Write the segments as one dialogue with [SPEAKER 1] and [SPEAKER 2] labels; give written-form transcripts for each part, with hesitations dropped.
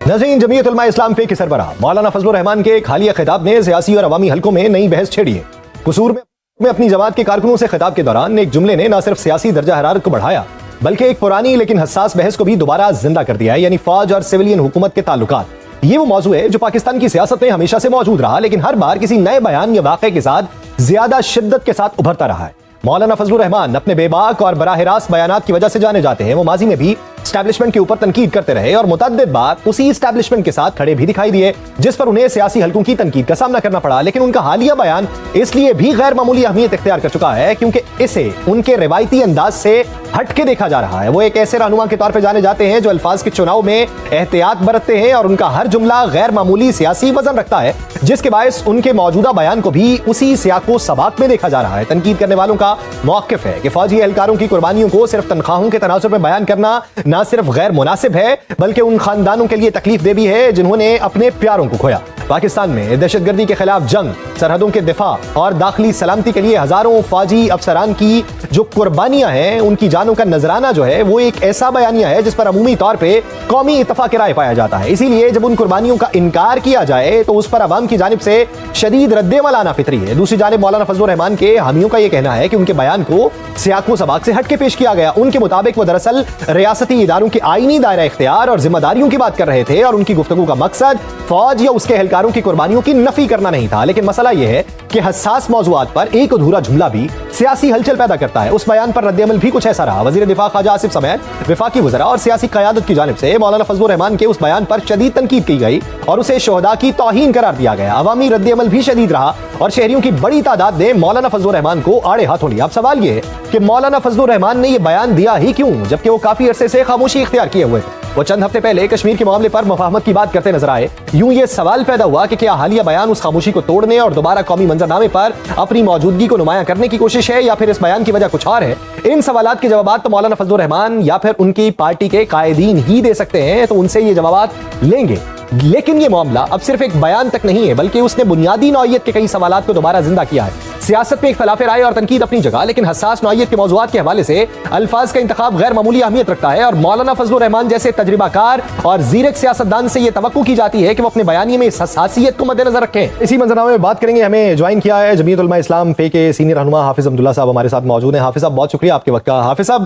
[SPEAKER 1] ناظرین، جمعیت علماء اسلام کے سربراہ مولانا فضل الرحمان کے ایک حالیہ خطاب نے سیاسی اور عوامی حلقوں میں نئی بحث چھیڑی ہے۔ قصور میں اپنی جماعت کے کارکنوں سے خطاب کے دوران ایک جملے نے نہ صرف سیاسی درجہ حرارت کو بڑھایا بلکہ ایک پرانی لیکن حساس بحث کو بھی دوبارہ زندہ کر دیا ہے، یعنی فوج اور سویلین حکومت کے تعلقات۔ یہ وہ موضوع ہے جو پاکستان کی سیاست میں ہمیشہ سے موجود رہا، لیکن ہر بار کسی نئے بیان یا واقعے کے ساتھ زیادہ شدت کے ساتھ ابھرتا رہا ہے۔ مولانا فضل الرحمان اپنے بے باک اور براہ راست بیانات کی وجہ سے جانے جاتے ہیں۔ وہ ماضی میں بھی اسٹیبلشمنٹ کے اوپر تنقید کرتے رہے اور متعدد بار اسی اسٹیبلشمنٹ کے ساتھ کھڑے بھی دکھائی دیے، جس پر انہیں سیاسی حلقوں کی تنقید کا سامنا کرنا پڑا۔ لیکن ان کا حالیہ بیان اس لیے بھی غیر معمولی اہمیت اختیار کر چکا ہے کیونکہ اسے ان کے روایتی انداز سے ہٹ کے دیکھا جا رہا ہے۔ وہ ایک ایسے رہنما کے طور پہ جانے جاتے ہیں جو الفاظ کے چناؤ میں احتیاط برتتے ہیں اور ان کا ہر جملہ غیر معمولی سیاسی وزن رکھتا ہے، جس کے باعث ان کے موجودہ بیان کو بھی اسی سیاق و سباق میں دیکھا جا رہا ہے۔ تنقید کرنے والوں کا موقف ہے کہ فوجی اہلکاروں کی قربانیوں کو صرف تنخواہوں کے تناظر میں بیان کرنا نہ صرف غیر مناسب ہے بلکہ ان خاندانوں کے لیے تکلیف دہ بھی ہے جنہوں نے اپنے پیاروں کو کھویا۔ پاکستان میں دہشت گردی کے خلاف جنگ، سرحدوں کے دفاع اور داخلی سلامتی کے لیے ہزاروں فوجی افسران کی جو قربانیاں ہیں، ان کی جانوں کا نذرانہ جو ہے وہ ایک ایسا بیانیہ ہے جس پر عمومی طور پہ قومی اتفاق رائے پایا جاتا ہے۔ اسی لیے جب ان قربانیوں کا انکار کیا جائے تو اس پر عوام کی جانب سے شدید رد عمل آنا فطری ہے۔ دوسری جانب مولانا فضل الرحمان کے حامیوں کا یہ کہنا ہے کہ ان کے بیان کو سیاق و سباق سے ہٹ کے پیش کیا گیا۔ ان کے مطابق وہ دراصل ریاستی اداروں کی آئینی دائرہ اختیار اور ذمہ داریوں کی بات کر رہے تھے اور ان کی گفتگو کا مقصد فوج یا اس کے اہلکاروں کی قربانیوں کی نفی کرنا نہیں تھا۔ لیکن مسئلہ یہ ہے کہ حساس موضوعات پر ایک ادھورا جملہ بھی سیاسی ہلچل پیدا کرتا ہے۔ اس بیان پر رد عمل بھی کچھ ایسا رہا۔ وزیر دفاع خواجہ آصف سمیت وفاقی وزراء اور سیاسی قیادت کی جانب سے مولانا فضل الرحمان کے اس بیان پر شدید تنقید کی گئی اور اسے شہداء کی توہین قرار دیا گیا۔ عوامی رد عمل بھی شدید رہا اور شہریوں کی بڑی تعداد نے مولانا فضل الرحمان کو آڑے ہاتھوں لیا۔ اب سوال یہ ہے کہ مولانا فضل الرحمان نے یہ بیان دیا ہی کیوں، جبکہ وہ کافی عرصے سے خاموشی اختیار کیے ہوئے تھے۔ وہ چند ہفتے پہلے کشمیر کے معاملے پر مفاہمت کی بات کرتے نظر آئے۔ یوں یہ سوال پیدا ہوا کہ کیا حالیہ بیان اس خاموشی کو توڑنے اور دوبارہ قومی منظرنامے پر اپنی موجودگی کو نمایاں کرنے کی کوشش ہے یا پھر اس بیان کی وجہ کچھ اور ہے؟ ان سوالات کے جوابات تو مولانا فضل الرحمان یا پھر ان کی پارٹی کے قائدین ہی دے سکتے ہیں، تو ان سے یہ جوابات لیں گے۔ لیکن یہ معاملہ اب صرف ایک بیان تک نہیں ہے بلکہ اس نے بنیادی نوعیت کے کئی سوالات کو دوبارہ زندہ کیا ہے۔ سیاست میں اختلاف رائے اور تنقید اپنی جگہ، لیکن حساس نوعیت کے موضوعات کے حوالے سے الفاظ کا انتخاب غیر معمولی اہمیت رکھتا ہے اور مولانا فضل الرحمان جیسے تجربہ کار اور زیرک سیاستدان سے یہ توقع کی جاتی ہے کہ وہ اپنے بیانیے میں اس حساسیت کو مد نظر رکھیں۔ اسی منظرنامے میں بات کریں گے۔ ہمیں جوائن کیا ہے جمعیت علماء اسلام کے سینئر رہنما حافظ عبداللہ صاحب ہمارے ساتھ موجود ہیں۔ حافظ صاحب بہت شکریہ آپ کے وقت کا۔ حافظ صاحب،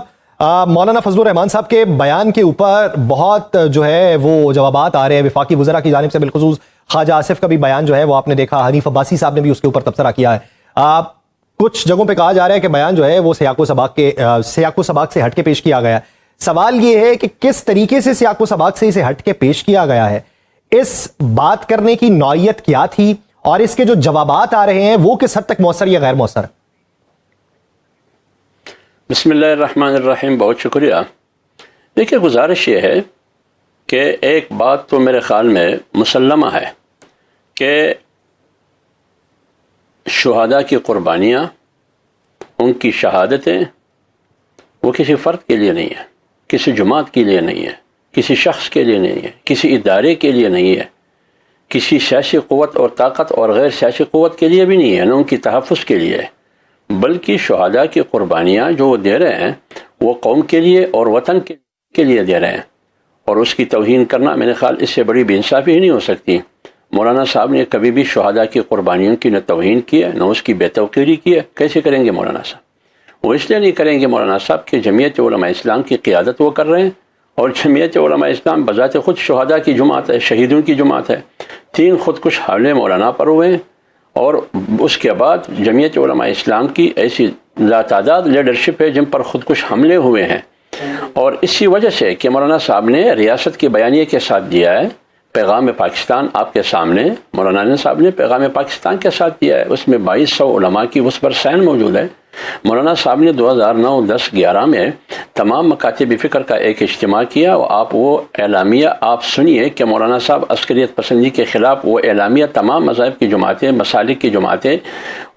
[SPEAKER 1] مولانا فضل الرحمان صاحب کے بیان کے اوپر بہت جو ہے وہ جوابات آ رہے ہیں وفاقی وزراء کی جانب سے، بالخصوص خواجہ آصف کا بھی بیان جو ہے وہ آپ نے دیکھا، حنیف عباسی صاحب نے بھی اس کے اوپر تبصرہ کیا ہے۔ کچھ جگہوں پہ کہا جا رہا ہے کہ بیان جو ہے وہ سیاق و سباق سے ہٹ کے پیش کیا گیا ہے۔ سوال یہ ہے کہ کس طریقے سے سیاق و سباق سے اسے ہٹ کے پیش کیا گیا ہے، اس بات کرنے کی نوعیت کیا تھی اور اس کے جو جوابات آ رہے ہیں وہ کس حد تک مؤثر یا غیر مؤثر؟
[SPEAKER 2] بسم اللہ الرحمن الرحیم، بہت شکریہ۔ دیکھیے، گزارش یہ ہے کہ ایک بات تو میرے خیال میں مسلمہ ہے کہ شہداء کی قربانیاں، ان کی شہادتیں، وہ کسی فرد کے لیے نہیں ہے، کسی جماعت کے لیے نہیں ہے، کسی شخص کے لیے نہیں ہے، کسی ادارے کے لیے نہیں ہے، کسی سیاسی قوت اور طاقت اور غیر سیاسی قوت کے لیے بھی نہیں ہے، نہ ان کی تحفظ کے لیے ہے، بلکہ شہداء کی قربانیاں جو وہ دے رہے ہیں وہ قوم کے لیے اور وطن کے لیے دے رہے ہیں، اور اس کی توہین کرنا میرے خیال اس سے بڑی بے انصافی ہی نہیں ہو سکتی۔ مولانا صاحب نے کبھی بھی شہداء کی قربانیوں کی نہ توہین کی ہے نہ اس کی بے توقیری کی ہے۔ کیسے کریں گے مولانا صاحب؟ وہ اس لیے نہیں کریں گے مولانا صاحب کہ جمعیت علماء اسلام کی قیادت وہ کر رہے ہیں، اور جمعیت علماء اسلام بذات خود شہداء کی جماعت ہے، شہیدوں کی جماعت ہے۔ 3 خودکش حملے مولانا پر ہوئے ہیں، اور اس کے بعد جمعیت علماء اسلام کی ایسی لاتعداد لیڈرشپ ہے جن پر خودکش حملے ہوئے ہیں، اور اسی وجہ سے کہ مولانا صاحب نے ریاست کے بیانیے کے ساتھ دیا ہے پیغام پاکستان آپ کے سامنے، مولانا صاحب نے پیغام پاکستان کے ساتھ دیا ہے، اس میں 2200 علماء کی اس پر سائن موجود ہے۔ مولانا صاحب نے 2009، 10، 11 میں تمام مکاتب فکر کا ایک اجتماع کیا، اور آپ وہ اعلامیہ آپ سنیے کہ مولانا صاحب عسکریت پسندی کے خلاف وہ اعلامیہ تمام مذاہب کی جماعتیں، مسالک کی جماعتیں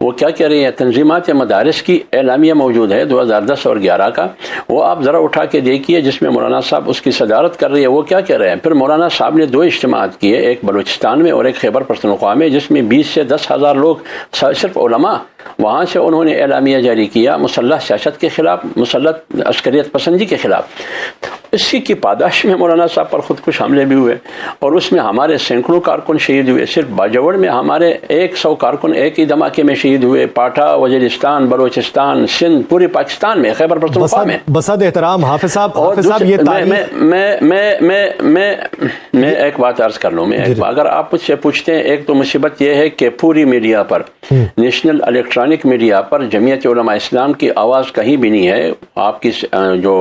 [SPEAKER 2] وہ کیا کہہ رہی ہیں، تنظیمات مدارس کی اعلامیہ موجود ہے 2010 اور 11 کا، وہ آپ ذرا اٹھا کے دیکھیے جس میں مولانا صاحب اس کی صدارت کر رہی ہے، وہ کیا کہہ رہے ہیں۔ پھر مولانا صاحب نے 2 اجتماعات کیے، ایک بلوچستان میں اور ایک خیبر پختونخوا میں، جس میں 20 سے 10 ہزار لوگ صرف علماء، وہاں سے انہوں نے اعلامیہ جاری کیا مسلح سیاست کے خلاف، مسلح عسکریت پسندی کے خلاف۔ اسی کی پاداش میں مولانا صاحب پر خودکش حملے بھی ہوئے اور اس میں ہمارے سینکڑوں کارکن شہید ہوئے. صرف باجوڑ میں ہمارے 100 کارکن ایک ہی دھماکے میں شہید ہوئے. پاٹھا، وزیرستان، بلوچستان، سندھ، پورے پاکستان میں، خیبر پختونخوا میں.
[SPEAKER 1] بصد احترام حافظ صاحب، یہ
[SPEAKER 2] میں ایک بات عرض کر لوں. اگر آپ مجھ سے پوچھتے ہیں، ایک تو مصیبت یہ ہے کہ پوری میڈیا پر، نیشنل الیکٹرانک میڈیا پر جمعیت علماء اسلام کی آواز کہیں بھی نہیں ہے. آپ کی جو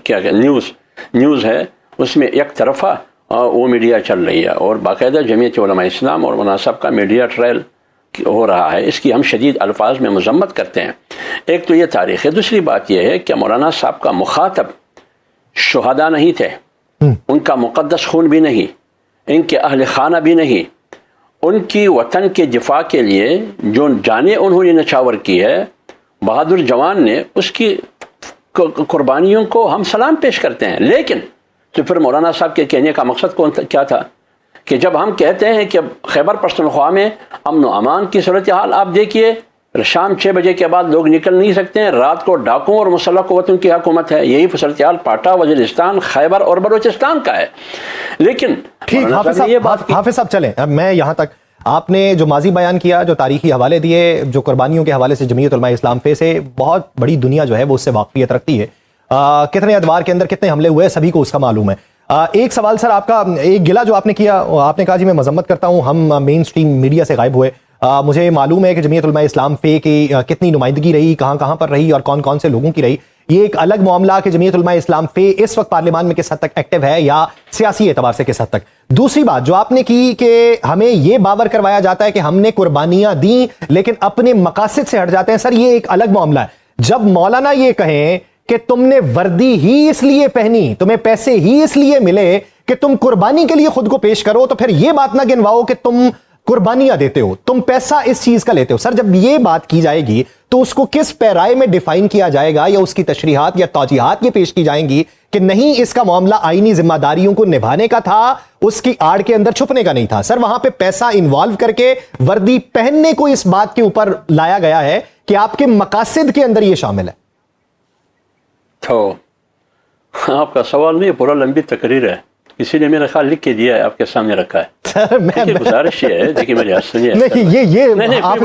[SPEAKER 2] کیا نیوز ہے اس میں ایک طرفہ وہ میڈیا چل رہی ہے اور باقاعدہ جمعیت علماء اسلام اور مولانا صاحب کا میڈیا ٹرائل ہو رہا ہے. اس کی ہم شدید الفاظ میں مذمت کرتے ہیں. ایک تو یہ تاریخ ہے. دوسری بات یہ ہے کہ مولانا صاحب کا مخاطب شہداء نہیں تھے، ان کا مقدس خون بھی نہیں، ان کے اہل خانہ بھی نہیں. ان کی وطن کے دفاع کے لیے جو جانیں انہوں نے نچھاور کی ہے، بہادر جوان نے، اس کی قربانیوں کو ہم سلام پیش کرتے ہیں. لیکن تو پھر مولانا صاحب کے کہنے کا مقصد کیا تھا کہ جب ہم کہتے ہیں کہ خیبر پختونخوا میں امن و امان کی صورتحال آپ دیکھیے، شام 6 بجے کے بعد لوگ نکل نہیں سکتے ہیں، رات کو ڈاکوں اور مسلح قوتوں کی حکومت ہے. یہی صورتحال پاٹھا، وزیرستان، خیبر اور بلوچستان کا ہے. لیکن
[SPEAKER 1] ٹھیک حافظ صاحب چلیں، اب میں یہاں تک آپ نے جو ماضی بیان کیا، جو تاریخی حوالے دیے، جو قربانیوں کے حوالے سے جمعیت علماء اسلام سے بہت بڑی دنیا جو ہے وہ اس سے واقفیت رکھتی ہے. کتنے ادوار کے اندر کتنے حملے ہوئے سبھی کو اس کا معلوم ہے. ایک سوال سر آپ کا، ایک گلہ جو آپ نے کیا، آپ نے کہا جی میں مذمت کرتا ہوں ہم مین سٹریم میڈیا سے غائب ہوئے. مجھے معلوم ہے کہ جمعیت علماء اسلام کی کتنی نمائندگی رہی، کہاں کہاں پر رہی اور کون کون سے لوگوں کی رہی. یہ ایک الگ معاملہ کہ جمعیت علماء اسلام اس وقت پارلیمان میں کس حد تک ایکٹیو ہے یا سیاسی اعتبار سے کس حد تک. دوسری بات جو آپ نے کی کہ ہمیں یہ باور کروایا جاتا ہے کہ ہم نے قربانیاں دیں لیکن اپنے مقاصد سے ہٹ جاتے ہیں. سر یہ ایک الگ معاملہ ہے. جب مولانا یہ کہیں کہ تم نے وردی ہی اس لیے پہنی، تمہیں پیسے ہی اس لیے ملے کہ تم قربانی کے لیے خود کو پیش کرو، تو پھر یہ بات نہ گنواؤ کہ تم قربانیاں دیتے ہو، تم پیسہ اس چیز کا لیتے ہو. سر جب یہ بات کی جائے گی تو اس کو کس پیرائے میں ڈیفائن کیا جائے گا یا اس کی تشریحات یا توجیہات یہ پیش کی جائیں گی کہ نہیں اس کا معاملہ آئینی ذمہ داریوں کو نبھانے کا تھا، اس کی آڑ کے اندر چھپنے کا نہیں تھا. سر وہاں پہ پیسہ انوالو کر کے وردی پہننے کو اس بات کے اوپر لایا گیا ہے کہ آپ کے مقاصد کے اندر یہ شامل ہے.
[SPEAKER 2] تو آپ کا سوال نہیں، پورا لمبی تقریر ہے، کسی نے میرا خیال لکھ کے دیا ہے، آپ کے سامنے رکھا ہے. گزارش یہ ہے، دیکھیے میری حافظ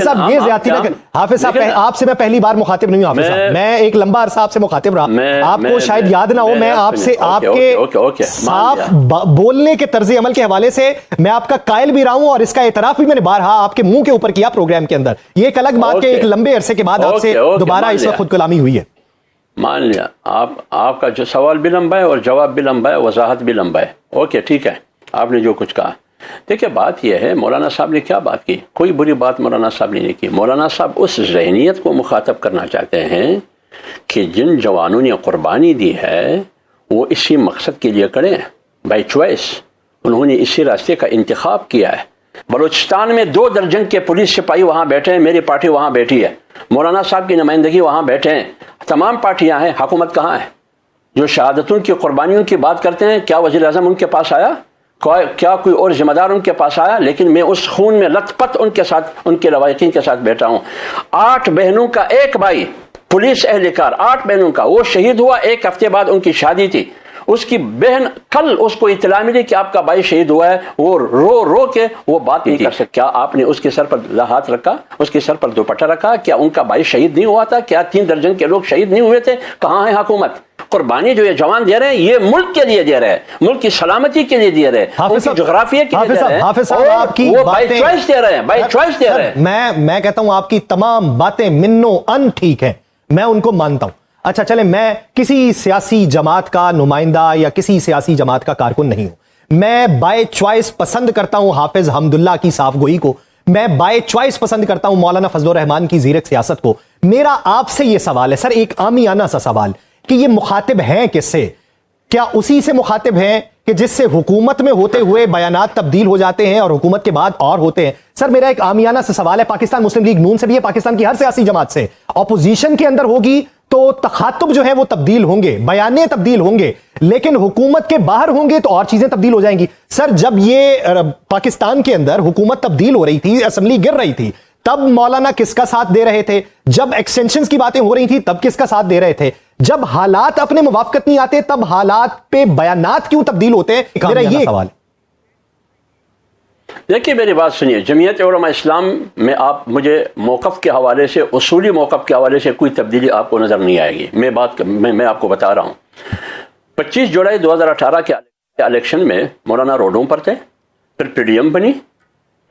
[SPEAKER 1] صاحب یہ زیادتی نہ کریں. حافظ صاحب آپ سے میں پہلی بار مخاطب نہیں ہوں. حافظ صاحب میں ایک لمبا عرصہ آپ سے مخاطب رہا، آپ کو شاید یاد نہ ہو. میں آپ سے آپ کے صاف بولنے کے طرز عمل کے حوالے سے میں آپ کا قائل بھی رہا ہوں اور اس کا اعتراف بھی میں نے بارہا آپ کے منہ کے اوپر کیا پروگرام کے اندر. یہ ایک الگ بات کہ ایک لمبے عرصے کے بعد آپ سے دوبارہ اس وقت خود کلامی ہوئی ہے.
[SPEAKER 2] مان لیا آپ کا جو سوال بھی لمبا ہے اور جواب بھی لمبا ہے، وضاحت بھی لمبا ہے. اوکے ٹھیک ہے، آپ نے جو کچھ کہا. دیکھیں بات یہ ہے، مولانا صاحب نے کیا بات کی؟ کوئی بری بات مولانا صاحب نے نہیں کی. مولانا صاحب اس ذہنیت کو مخاطب کرنا چاہتے ہیں کہ جن جوانوں نے قربانی دی ہے وہ اسی مقصد کے لیے کھڑے ہیں، بائی چوائس انہوں نے اسی راستے کا انتخاب کیا ہے. بلوچستان میں 2 درجن کے پولیس سپاہی وہاں بیٹھے ہیں، میری پارٹی وہاں بیٹھی ہے، مولانا صاحب کی نمائندگی وہاں بیٹھے ہیں، تمام پارٹیاں ہیں. حکومت کہاں ہے؟ جو شہادتوں کی قربانیوں کی بات کرتے ہیں، کیا وزیر اعظم ان کے پاس آیا؟ کیا کوئی اور ذمہ دار ان کے پاس آیا؟ لیکن میں اس خون میں لت پت ان کے ساتھ، ان کے لواحقین کے ساتھ بیٹھا ہوں. 8 بہنوں کا ایک بھائی پولیس اہلکار، 8 بہنوں کا، وہ شہید ہوا. 1 ہفتے بعد ان کی شادی تھی. اس کی بہن کل اس کو اطلاع ملی کہ آپ کا بھائی شہید ہوا ہے، وہ رو کے وہ بات نہیں کر سکتا. کیا آپ نے اس کے سر پر ہاتھ رکھا، اس کے سر پر دوپٹہ رکھا؟ کیا ان کا بھائی شہید نہیں ہوا تھا؟ کیا 3 درجن کے لوگ شہید نہیں ہوئے تھے؟ کہاں ہے حکومت؟ قربانی جو یہ جوان دے رہے ہیں یہ ملک کے لیے دے رہے ہیں، ملک کی سلامتی کے لیے دے رہے ہیں، ان کی جغرافیے کے لیے دے رہے ہیں، وہ بائی چوائس دے رہے ہیں، بائی چوائس دے رہے ہیں.
[SPEAKER 1] میں کہتا ہوں آپ کی تمام باتیں منو ان ٹھیک ہیں، میں ان کو مانتا ہوں. اچھا چلیں، میں کسی سیاسی جماعت کا نمائندہ یا کسی سیاسی جماعت کا کارکن نہیں ہوں. میں بائی چوائس پسند کرتا ہوں حافظ حمداللہ کی صاف گوئی کو، میں بائی چوائس پسند کرتا ہوں مولانا فضل الرحمان کی زیرک سیاست کو. میرا آپ سے یہ سوال ہے سر، ایک عامیانہ سا سوال، کہ یہ مخاطب ہیں کس سے؟ کیا اسی سے مخاطب ہیں کہ جس سے حکومت میں ہوتے ہوئے بیانات تبدیل ہو جاتے ہیں اور حکومت کے بعد اور ہوتے ہیں؟ سر میرا ایک عامیانہ سے سوال ہے، پاکستان مسلم لیگ نون سے بھی ہے، پاکستان کی ہر سیاسی جماعت سے. اپوزیشن کے اندر ہوگی تو تخاطب جو ہے وہ تبدیل ہوں گے، بیانے تبدیل ہوں گے، لیکن حکومت کے باہر ہوں گے تو اور چیزیں تبدیل ہو جائیں گی. سر جب یہ پاکستان کے اندر حکومت تبدیل ہو رہی تھی، اسمبلی گر رہی تھی، تب مولانا کس کا ساتھ دے رہے تھے؟ جب ایکسٹینشنز کی باتیں ہو رہی تھی تب کس کا ساتھ دے رہے تھے؟ جب حالات اپنے موافقت نہیں آتے تب حالات پہ بیانات کیوں تبدیل ہوتے ہیں؟ میرا یہ سوال ہے.
[SPEAKER 2] دیکھیے میری بات سنیے، جمعیت علماء اسلام میں آپ مجھے موقف کے حوالے سے، اصولی موقف کے حوالے سے کوئی تبدیلی آپ کو نظر نہیں آئے گی. میں آپ کو بتا رہا ہوں، 25 جولائی 2018 کے الیکشن میں مولانا روڈوں پر تھے، پھر پی ڈی ایم بنی،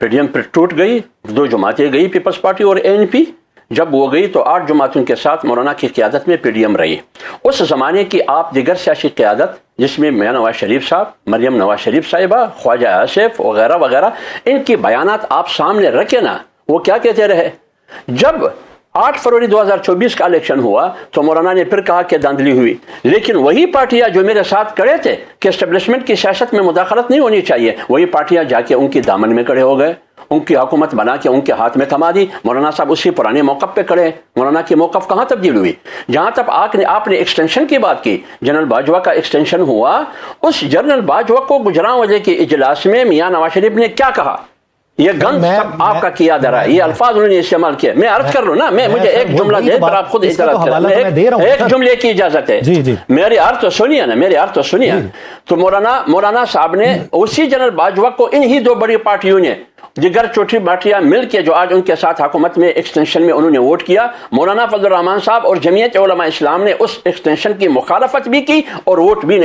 [SPEAKER 2] پی ڈی ایم پھر ٹوٹ گئی، 2 جماعتیں گئی، پیپلز پارٹی اور اے این پی. جب وہ گئی تو 8 جماعتوں کے ساتھ مولانا کی قیادت میں پی ڈی ایم رہی. اس زمانے کی آپ دیگر سیاسی قیادت جس میں میاں نواز شریف صاحب، مریم نواز شریف صاحبہ، خواجہ آصف وغیرہ وغیرہ، ان کی بیانات آپ سامنے رکھے نا. وہ کیا کہتے رہے؟ جب 8 فروری 2024 کا الیکشن ہوا تو مولانا نے پھر کہا کہ دھاندلی ہوئی، لیکن وہی پارٹیاں جو میرے ساتھ کھڑے تھے کہ اسٹیبلشمنٹ کی سیاست میں مداخلت نہیں ہونی چاہیے، وہی پارٹیاں جا کے ان کی دامن میں کھڑے ہو گئے، ان کی حکومت بنا کے ان کے ہاتھ میں تھما دی. مولانا صاحب اسی پرانے موقف پہ کھڑے ہیں. مولانا کی موقف کہاں تبدیل ہوئی؟ جہاں تک آپ نے ایکسٹینشن کی بات کی، جنرل باجوہ کا ایکسٹینشن ہوا، اس جنرل باجوہ کو گجرانوالے کے اجلاس میں میاں نواز شریف نے کیا کہا؟ یہ گند سب آپ کا کیا درا ہے، یہ الفاظ انہوں نے استعمال کیا. میں عرض کر رہا ہوں نا، مجھے ایک جملہ دے پر آپ خود اطلاع کریں. ایک جملے کی اجازت ہے، میری عرض تو سنیے نا، تو مولانا صاحب نے اسی جنرل باجوہ کو انہی 2 بڑی پارٹیوں نے، دیگر چھوٹی پارٹیاں مل کے جو آج ان کے ساتھ حکومت میں ایکسٹینشن میں انہوں نے ووٹ کیا، مولانا فضل الرحمان صاحب اور جمعیت علماء اسلام نے اس ایکسٹینشن کی مخالفت بھی کی اور ووٹ بھی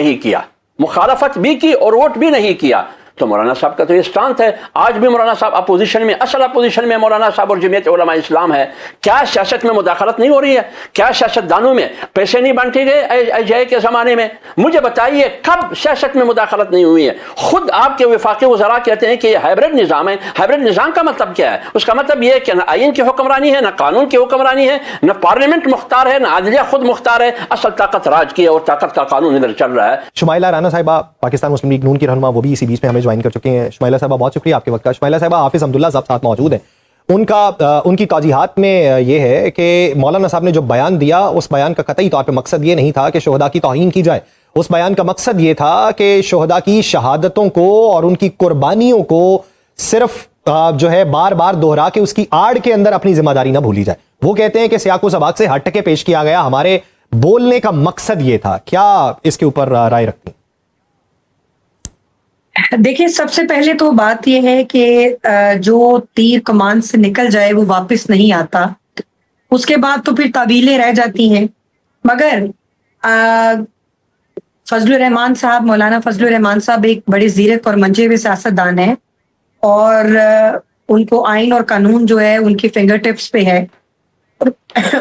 [SPEAKER 2] نہیں کیا. تو مولانا صاحب کا تو یہ اسٹانس ہے. آج بھی مولانا صاحب اپوزیشن میں، اصل اپوزیشن میں مولانا صاحب اور جمعیت علماء اسلام ہے. کیا سیاست میں مداخلت نہیں ہو رہی ہے؟ کیا سیاست دانوں میں پیسے نہیں بانٹے گئے ایجائے کے زمانے میں؟ مجھے بتائیے کب سیاست میں مداخلت نہیں ہوئی ہے؟ خود آپ کے وفاقی وزراء کہتے ہیں کہ یہ ہائبرڈ نظام ہے. ہائبرڈ نظام کا مطلب کیا ہے؟ اس کا مطلب یہ ہے کہ نہ آئین کی حکمرانی ہے، نہ قانون کی حکمرانی ہے، نہ پارلیمنٹ مختار ہے، نہ عدلیہ خود مختار ہے. اصل طاقت راج کی ہے اور طاقت کا قانون ادھر چل رہا ہے.
[SPEAKER 1] شمائلہ رانا صاحبہ پاکستان مسلم لیگ نون کی رہنما، وہ بھی اسی بیچ میں ہمیں جوائن کر چکے ہیں. شمائلہ صاحبہ بہت شکریہ آپ کے وقت کا. شمائلہ صاحبہ، حافظ حمداللہ صاحب ساتھ موجود ہیں. ان کی توضیحات میں یہ ہے کہ مولانا صاحب نے جو بیان دیا اس بیان کا قطعی طور پہ مقصد یہ نہیں تھا کہ شہداء کی توہین کی جائے. اس بیان کا مقصد یہ تھا کہ شہداء کی شہادتوں کو اور ان کی قربانیوں کو صرف جو ہے بار بار دہرا کے اس کی آڑ کے اندر اپنی ذمہ داری نہ بھولی جائے. وہ کہتے ہیں کہ سیاق و سباق سے ہٹ کے پیش کیا گیا، ہمارے بولنے کا مقصد یہ تھا. کیا اس کے اوپر رائے رکھتی ہیں؟
[SPEAKER 3] دیکھیں، سب سے پہلے تو بات یہ ہے کہ جو تیر کمان سے نکل جائے وہ واپس نہیں آتا. اس کے بعد تو پھر تعویلیں رہ جاتی ہیں. مگر فضل الرحمان صاحب، مولانا فضل الرحمان صاحب ایک بڑے زیرک اور منجے ہوئے سیاستدان ہیں، اور ان کو آئین اور قانون جو ہے ان کی فنگر ٹپس پہ ہے،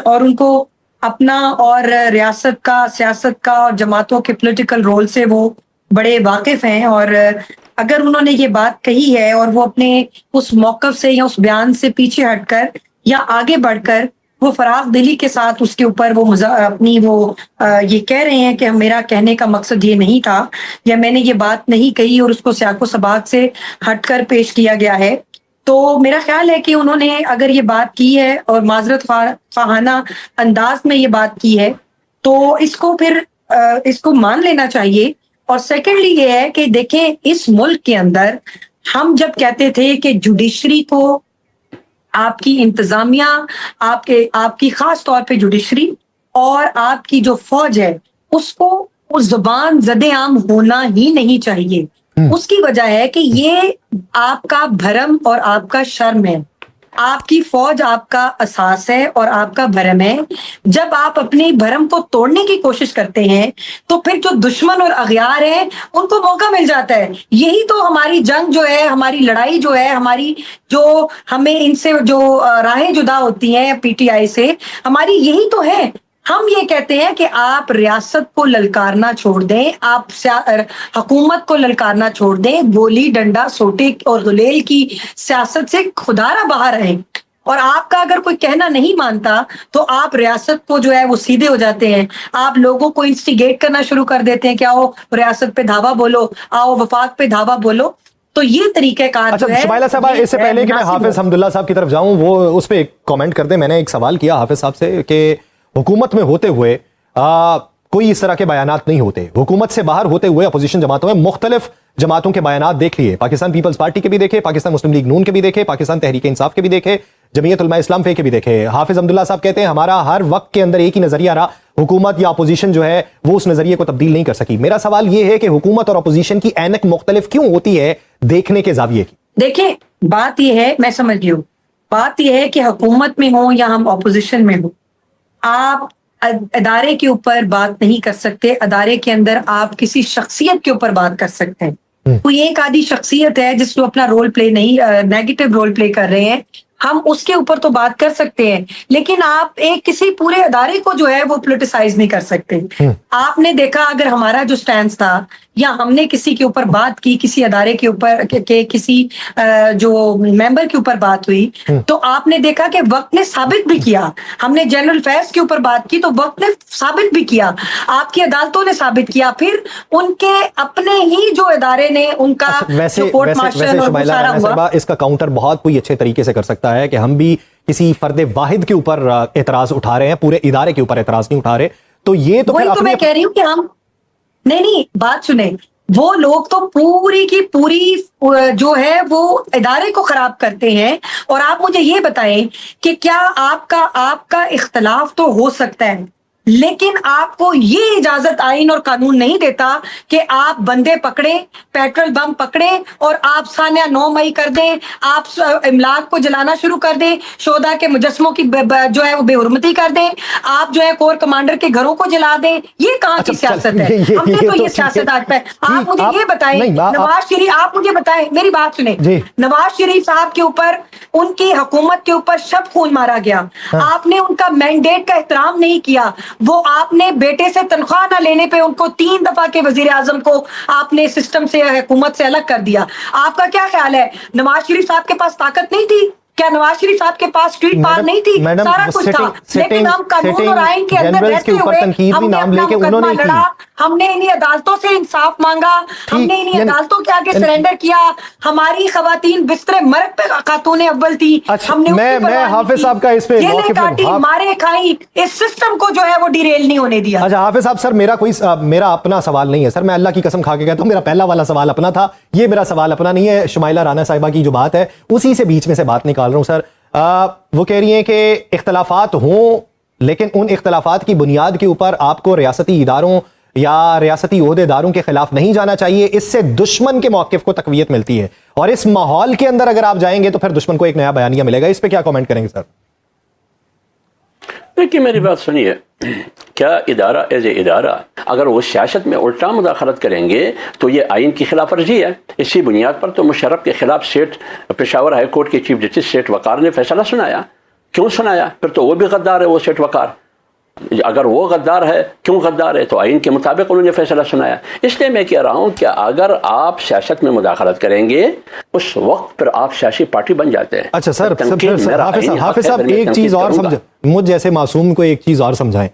[SPEAKER 3] اور ان کو اپنا اور ریاست کا، سیاست کا اور جماعتوں کے پولیٹیکل رول سے وہ بڑے واقف ہیں. اور اگر انہوں نے یہ بات کہی ہے اور وہ اپنے اس موقف سے یا اس بیان سے پیچھے ہٹ کر یا آگے بڑھ کر وہ فراغ دلی کے ساتھ اس کے اوپر وہ اپنی وہ یہ کہہ رہے ہیں کہ میرا کہنے کا مقصد یہ نہیں تھا یا میں نے یہ بات نہیں کہی اور اس کو سیاق و سباق سے ہٹ کر پیش کیا گیا ہے، تو میرا خیال ہے کہ انہوں نے اگر یہ بات کی ہے اور معذرت خواہانہ انداز میں یہ بات کی ہے تو اس کو پھر اس کو مان لینا چاہیے. اور سیکنڈلی یہ ہے کہ دیکھیں، اس ملک کے اندر ہم جب کہتے تھے کہ جوڈیشری کو، آپ کی انتظامیہ، آپ کی خاص طور پہ جوڈیشری اور آپ کی جو فوج ہے، اس کو اس زبان زد عام ہونا ہی نہیں چاہیے. اس کی وجہ ہے کہ یہ آپ کا بھرم اور آپ کا شرم ہے. آپ کی فوج آپ کا اساس ہے اور آپ کا بھرم ہے. جب آپ اپنے بھرم کو توڑنے کی کوشش کرتے ہیں تو پھر جو دشمن اور اغیار ہیں ان کو موقع مل جاتا ہے. یہی تو ہماری جنگ جو ہے، ہماری لڑائی جو ہے، ہماری جو ہمیں ان سے جو راہیں جدا ہوتی ہیں پی ٹی آئی سے، ہماری یہی تو ہے. ہم یہ کہتے ہیں کہ آپ ریاست کو للکارنا چھوڑ دیں، آپ حکومت کو للکارنا چھوڑ دیں، گولی ڈنڈا سوٹے اور غلیل کی سیاست سے خدارہ باہر رہیں. اور آپ کا اگر کوئی کہنا نہیں مانتا تو آپ ریاست کو جو ہے وہ سیدھے ہو جاتے ہیں. آپ لوگوں کو انسٹیگیٹ کرنا شروع کر دیتے ہیں کہ آؤ ریاست پہ دھاوا بولو، آؤ وفاق پہ دھاوا بولو. تو یہ طریقہ کار جو ہے.
[SPEAKER 1] شمائلہ صاحبہ، اس سے پہلے کہ میں حافظ حمداللہ صاحب کی طرف جاؤں، وہ اس پہ کامنٹ کر دیں. میں نے ایک سوال کیا حافظ صاحب سے کہ حکومت میں ہوتے ہوئے کوئی اس طرح کے بیانات نہیں ہوتے. حکومت سے باہر ہوتے ہوئے اپوزیشن جماعتوں میں مختلف جماعتوں کے بیانات دیکھ لیے، پاکستان پیپلز پارٹی کے بھی دیکھے، پاکستان مسلم لیگ نون کے بھی دیکھے، پاکستان تحریک انصاف کے بھی دیکھے، جمعیت علماء اسلام کے بھی دیکھے. حافظ حمداللہ صاحب کہتے ہیں ہمارا ہر وقت کے اندر ایک ہی نظریہ رہا، حکومت یا اپوزیشن جو ہے وہ اس نظریے کو تبدیل نہیں کر سکی. میرا سوال یہ ہے کہ حکومت اور اپوزیشن کی اینک مختلف کیوں ہوتی ہے دیکھنے کے زاویے کی؟
[SPEAKER 3] دیکھیں بات یہ ہے، میں سمجھ گئی ہوں، بات یہ ہے کہ حکومت میں ہوں یا ہم اپوزیشن میں ہوں، آپ ادارے کے اوپر بات نہیں کر سکتے. ادارے کے اندر آپ کسی شخصیت کے اوپر بات کر سکتے ہیں. کوئی ایک آدھی شخصیت ہے جس کو اپنا رول پلے نہیں، نیگیٹو رول پلے کر رہے ہیں، ہم اس کے اوپر تو بات کر سکتے ہیں، لیکن آپ ایک کسی پورے ادارے کو جو ہے وہ پولیٹیسائز نہیں کر سکتے. آپ نے دیکھا اگر ہمارا جو سٹینس تھا یا ہم نے کسی کے اوپر بات کی، کسی ادارے کے اوپر کسی جو ممبر کے اوپر بات ہوئی، تو آپ نے دیکھا کہ وقت نے ثابت بھی کیا. ہم نے جنرل فیض کے اوپر بات کی تو وقت نے ثابت بھی کیا، آپ کی عدالتوں نے ثابت کیا، پھر ان کے اپنے ہی جو ادارے نے ان کا جو کورٹ مارشل اور وہ سارا ہوا.
[SPEAKER 1] اس کا کاؤنٹر بہت کوئی اچھے طریقے سے کر سکتا ہے کہ ہم بھی کسی فرد واحد کے اوپر اعتراض اٹھا رہے ہیں، پورے ادارے کے اوپر اعتراض نہیں اٹھا رہے. تو یہ تو
[SPEAKER 3] وہی تو میں کہہ رہی ہوں کہ ہم نہیں بات سنیں، وہ لوگ تو پوری کی پوری جو ہے وہ ادارے کو خراب کرتے ہیں. اور آپ مجھے یہ بتائیں کہ کیا آپ کا اختلاف تو ہو سکتا ہے، لیکن آپ کو یہ اجازت آئین اور قانون نہیں دیتا کہ آپ بندے پکڑیں، پیٹرول بم پکڑیں اور آپ سانیہ 9 مئی کر دیں، آپ املاک کو جلانا شروع کر دیں، شہداء کے مجسموں کی جو ہے وہ بے حرمتی کر دیں، آپ جو ہے کور کمانڈر کے گھروں کو جلا دیں. یہ کہاں کی سیاست ہے؟ ہم نے تو یہ سیاست آج پہ. آپ مجھے یہ بتائیں، نواز شریف، آپ مجھے بتائیں، میری بات سنیں، نواز شریف صاحب کے اوپر، ان کی حکومت کے اوپر شب خون مارا گیا، آپ نے ان کا مینڈیٹ کا احترام نہیں کیا. وہ آپ نے بیٹے سے تنخواہ نہ لینے پہ ان کو 3 دفعہ کے وزیر اعظم کو آپ نے سسٹم سے، حکومت سے الگ کر دیا. آپ کا کیا خیال ہے نواز شریف صاحب کے پاس طاقت نہیں تھی؟ کیا نواز شریف صاحب کے پاس اسٹریٹ پار نہیں تھی؟ سارا کچھ تھا، لیکن ہم قانون اور آئین کے اندر رہتے ہوئے ہم نے اپنا مقدمہ لڑا، ہم نے انہی عدالتوں سے انصاف مانگا، ہم نے انہی عدالتوں کے آگے سرنڈر کیا. ہماری خواتین بستر مرگ پہ خاتون اول تھی، ہم نے
[SPEAKER 1] میں حافظ صاحب کا اس پہ
[SPEAKER 3] کاٹی، مارے کھائی، اس سسٹم کو جو ہے وہ ڈیریل نہیں ہونے دیا.
[SPEAKER 1] اچھا حافظ صاحب، سر میرا اپنا سوال نہیں ہے سر، میں اللہ کی قسم کھا کے کہتا ہوں میرا پہلا والا سوال اپنا تھا، یہ میرا سوال اپنا نہیں ہے. شمائلہ رانا صاحبہ کی جو بات ہے اسی سے بیچ میں سے بات نکال رہا ہوں. سر وہ کہہ رہی ہیں کہ اختلافات ہوں، لیکن ان اختلافات کی بنیاد کے اوپر آپ کو ریاستی اداروں یا ریاستی عہدے داروں کے خلاف نہیں جانا چاہیے، اس سے دشمن کے موقف کو تقویت ملتی ہے، اور اس ماحول کے اندر اگر آپ جائیں گے تو پھر دشمن کو ایک نیا بیانیہ ملے گا. اس پہ کیا کامنٹ کریں گے سر؟
[SPEAKER 2] دیکھیے میری بات سنیے، کیا ادارہ ایز اے ادارہ اگر وہ سیاست میں الٹا مداخلت کریں گے تو یہ آئین کی خلاف ورزی ہے. اسی بنیاد پر تو مشرف کے خلاف سیٹ پشاور ہائی کورٹ کے چیف جسٹس سیٹ وقار نے فیصلہ سنایا. کیوں سنایا؟ پھر تو وہ بھی غدار ہے، وہ سیٹ وقار. اگر وہ غدار ہے، کیوں غدار ہے؟ تو آئین کے مطابق انہوں نے فیصلہ سنایا. اس لیے میں کہہ رہا ہوں کہ اگر آپ سیاست میں مداخلت کریں گے اس وقت پھر آپ سیاسی پارٹی بن جاتے ہیں.
[SPEAKER 1] اچھا سر، حافظ صاحب ایک چیز اور سمجھ، مجھ جیسے معصوم کو ایک چیز اور سمجھائیں.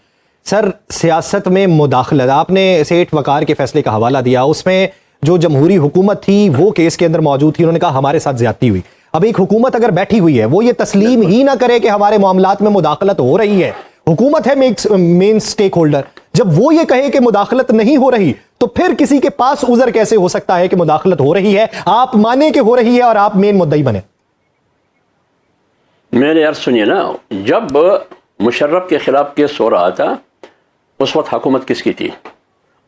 [SPEAKER 1] سر سیاست میں مداخلت، آپ نے سیٹ وقار کے فیصلے کا حوالہ دیا، اس میں جو جمہوری حکومت تھی وہ کیس کے اندر موجود تھی، انہوں نے کہا ہمارے ساتھ زیادتی ہوئی. اب ایک حکومت اگر بیٹھی ہوئی ہے وہ یہ تسلیم ہی نہ کرے کہ ہمارے معاملات میں مداخلت ہو رہی ہے، حکومت ہے مین سٹیک ہولڈر، جب وہ یہ کہے کہ مداخلت نہیں ہو رہی تو پھر کسی کے پاس عذر کیسے ہو سکتا ہے کہ مداخلت ہو رہی ہے؟ آپ مانے کہ ہو رہی ہے اور آپ مین مدعی بنے.
[SPEAKER 2] میرے یار سنیے نا، جب مشرف کے خلاف کیس ہو رہا تھا اس وقت حکومت کس کی تھی؟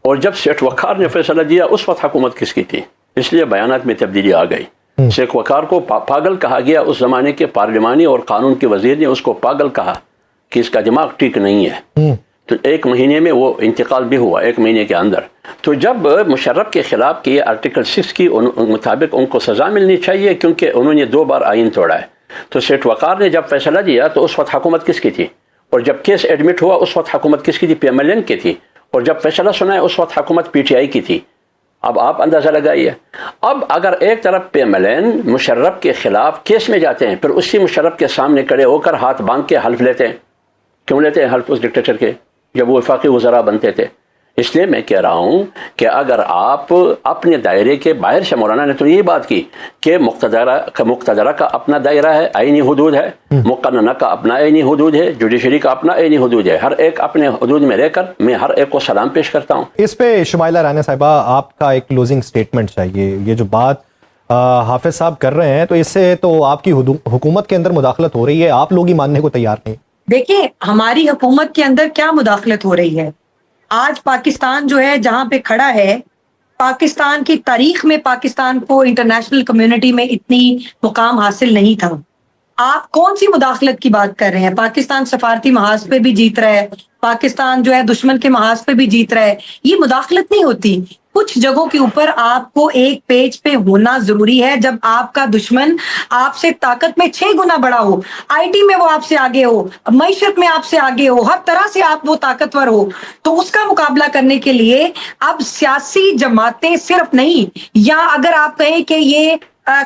[SPEAKER 2] اور جب سیٹ وقار نے فیصلہ دیا اس وقت حکومت کس کی تھی؟ اس لیے بیانات میں تبدیلی آ گئی. سیٹ وقار کو پاگل کہا گیا، اس زمانے کے پارلیمانی اور قانون کے وزیر نے اس کو پاگل کہا کہ اس کا دماغ ٹھیک نہیں ہے. تو 1 مہینے میں وہ انتقال بھی ہوا، 1 مہینے کے اندر. تو جب مشرف کے خلاف کی آرٹیکل 6 کی مطابق ان کو سزا ملنی چاہیے کیونکہ انہوں نے 2 بار آئین توڑا ہے. تو سیٹ وقار نے جب فیصلہ دیا تو اس وقت حکومت کس کی تھی؟ اور جب کیس ایڈمٹ ہوا اس وقت حکومت کس کی تھی؟ PMLN کی تھی. اور جب فیصلہ سنا ہے اس وقت حکومت PTI کی تھی. اب آپ اندازہ لگائیے. اب اگر ایک طرف PMLN مشرف کے خلاف کیس میں جاتے ہیں، پھر اسی مشرف کے سامنے کھڑے ہو کر ہاتھ باندھ کے حلف لیتے ہیں. کیوں لیتے ہیں حلف اس ڈکٹیٹر کے جب وہ وفاقی وزراء بنتے تھے؟ اس لیے میں کہہ رہا ہوں کہ اگر آپ اپنے دائرے کے باہر سے، مولانا نے تو یہ بات کی کہ مقتدرہ کا اپنا دائرہ ہے، آئینی حدود ہے، مقننہ کا اپنا آئینی حدود ہے، جوڈیشری کا اپنا آئینی حدود ہے، ہر ایک اپنے حدود میں رہ کر میں ہر ایک کو سلام پیش کرتا ہوں.
[SPEAKER 1] اس پہ شمائلہ رانا صاحبہ آپ کا ایک کلوزنگ سٹیٹمنٹ چاہیے. یہ جو بات حافظ صاحب کر رہے ہیں تو اس سے تو آپ کی حکومت کے اندر مداخلت ہو رہی ہے، آپ لوگ ہی ماننے کو تیار نہیں.
[SPEAKER 3] دیکھیں ہماری حکومت کے اندر کیا مداخلت ہو رہی ہے. آج پاکستان جو ہے جہاں پہ کھڑا ہے، پاکستان کی تاریخ میں پاکستان کو انٹرنیشنل کمیونٹی میں اتنی مقام حاصل نہیں تھا. آپ کون سی مداخلت کی بات کر رہے ہیں؟ پاکستان سفارتی محاذ پہ بھی جیت رہا ہے، پاکستان جو ہے دشمن کے محاذ پہ بھی جیت رہا ہے. یہ مداخلت نہیں ہوتی. کچھ جگہوں کے اوپر آپ کو ایک پیج پہ ہونا ضروری ہے. جب آپ کا دشمن آپ سے طاقت میں 6 گنا بڑا ہو، آئی ٹی میں وہ آپ سے آگے ہو، معیشت میں آپ سے آگے ہو، ہر طرح سے آپ وہ طاقتور ہو، تو اس کا مقابلہ کرنے کے لیے اب سیاسی جماعتیں صرف نہیں، یا اگر آپ کہیں کہ یہ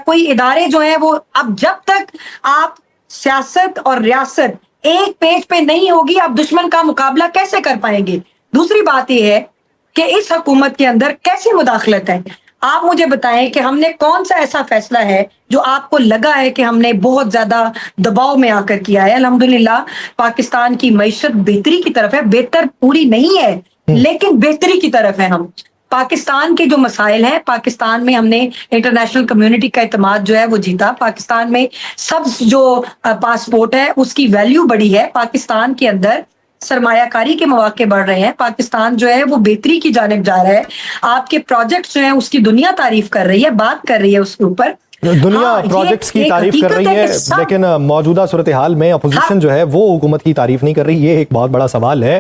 [SPEAKER 3] کوئی ادارے جو ہیں وہ، اب جب تک آپ سیاست اور ریاست ایک پیج پہ نہیں ہوگی، آپ دشمن کا مقابلہ کیسے کر پائیں گے؟ دوسری بات یہ ہے کہ اس حکومت کے اندر کیسی مداخلت ہے. آپ مجھے بتائیں کہ ہم نے کون سا ایسا فیصلہ ہے جو آپ کو لگا ہے کہ ہم نے بہت زیادہ دباؤ میں آ کر کیا ہے؟ الحمدللہ پاکستان کی معیشت بہتری کی طرف ہے، بہتر پوری نہیں ہے لیکن بہتری کی طرف ہے. ہم پاکستان کے جو مسائل ہیں، پاکستان میں ہم نے انٹرنیشنل کمیونٹی کا اعتماد جو ہے وہ جیتا. پاکستان میں سب جو پاسپورٹ ہے اس کی ویلیو بڑی ہے. پاکستان کے اندر سرمایہ کاری کے مواقع بڑھ رہے ہیں. پاکستان جو ہے وہ بہتری کی جانب جا رہا ہے. آپ کے پروجیکٹس جو ہیں اس کی دنیا تعریف کر رہی ہے، بات کر رہی ہے اس کے اوپر.
[SPEAKER 1] دنیا پروجیکٹس کی تعریف کر رہی ہے، لیکن موجودہ صورتحال میں اپوزیشن جو ہے وہ حکومت کی تعریف نہیں کر رہی. یہ ایک بہت بڑا سوال ہے.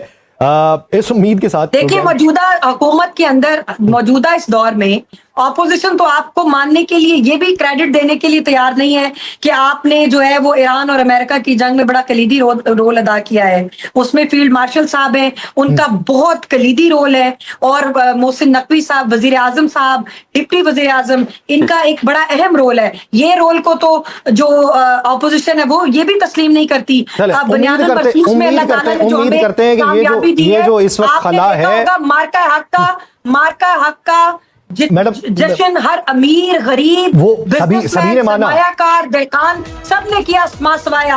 [SPEAKER 1] اس امید کے ساتھ
[SPEAKER 3] دیکھیں موجودہ حکومت کے اندر، موجودہ اس دور میں اپوزیشن تو آپ کو ماننے کے لیے، یہ بھی کریڈٹ دینے کے لیے تیار نہیں ہے کہ آپ نے جو ہے وہ ایران اور امریکہ کی جنگ میں بڑا کلیدی رول ادا کیا ہے. اس میں فیلڈ مارشل صاحب ہیں، ان کا بہت کلیدی رول ہے، اور محسن نقوی صاحب، وزیر اعظم صاحب، ڈپٹی وزیر اعظم، ان کا ایک بڑا اہم رول ہے. یہ رول کو تو جو اپوزیشن ہے وہ یہ بھی تسلیم نہیں کرتی. بنیادی برسوس میں اللہ تعالیٰ نے جو ہمیں کامیابی دی ہے، آپ نے دیکھا ہوگا مارکا حق کا جشن ہر امیر غریب
[SPEAKER 1] سبھی نے مانا،
[SPEAKER 3] سرمایہ کار دہقان سب نے کیا، سوائے